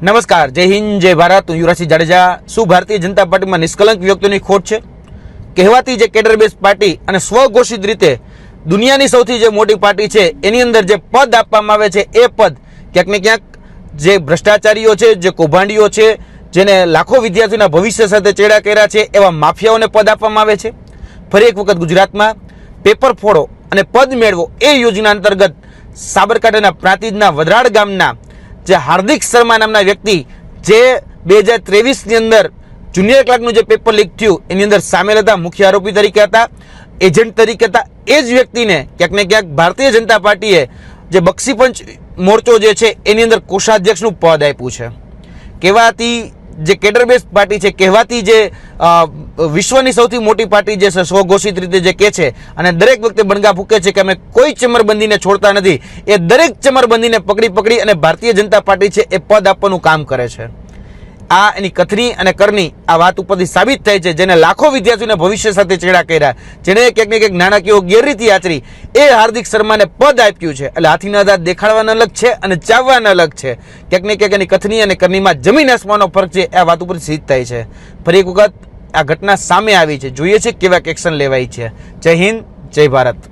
નમસ્કાર, જય હિન્દ, જય ભારત. હું યુવરાજસિંહ જાડેજા. શું ભારતીય જનતા પાર્ટીમાં નિષ્કલંક વ્યક્તિઓની ખોટ છે? કહેવાતી જે કેડર બેઝ પાર્ટી અને સ્વઘોષિત રીતે દુનિયાની સૌથી જે મોટી પાર્ટી છે એની અંદર જે પદ આપવામાં આવે છે એ પદ ક્યાંક ને ક્યાંક જે ભ્રષ્ટાચારીઓ છે, જે કૌભાંડીઓ છે, જેને લાખો વિદ્યાર્થીઓના ભવિષ્ય સાથે ચેડા કર્યા છે એવા માફિયાઓને પદ આપવામાં આવે છે. ફરી એક વખત ગુજરાતમાં પેપર ફોડો અને પદ મેળવો એ યોજના અંતર્ગત સાબરકાંઠાના પ્રાંતિજના વદરાડ ગામના જે હાર્દિક શર્મા નામના વ્યક્તિ જે 2023ની અંદર જુનિયર ક્લાર્કનું જે પેપર લીક થયું એની અંદર સામેલ હતા, મુખ્ય આરોપી તરીકે હતા, એજન્ટ તરીકે હતા. એ જ વ્યક્તિને ક્યાંક ને ક્યાંક ભારતીય જનતા પાર્ટીએ જે બક્ષીપંચ મોરચો જે છે એની અંદર કોષાધ્યક્ષનું પદ આપ્યું છે. કહેવાતી જે કેડર બેઝ પાર્ટી છે, કહેવાતી જે વિશ્વની સૌથી મોટી પાર્ટી જે છે સ્વઘોષિત રીતે જે કહે છે અને દરેક વખતે બણગા ફૂકે છે કે અમે કોઈ ચમરબંધીને છોડતા નથી, એ દરેક ચમરબંધીને પકડી અને ભારતીય જનતા પાર્ટી છે એ પદ આપવાનું કામ કરે છે. આ એની કથની અને કરની આ વાત ઉપરથી સાબિત થાય છે. જેને લાખો વિદ્યાર્થીઓના ભવિષ્ય સાથે ચેડા કર્યા, જેને ક્યાંક ને ક્યાંક નાણાકીય ગેરરીતિ આચરી, એ હાર્દિક શર્માને પદ આપ્યું છે. એટલે હાથીના દાંત દેખાડવાના અલગ છે અને ચાવવાના અલગ છે. ક્યાંક ને ક્યાંક એની કથની અને કરીમાં જમીન આસમાનનો ફરક છે. આ વાત ઉપર સિદ્ધ થાય છે. ફરી એક વખત આ ઘટના સામે આવી છે. જોઈએ છે કેવા એક્શન લેવાય છે. જય હિન્દ, જય ભારત.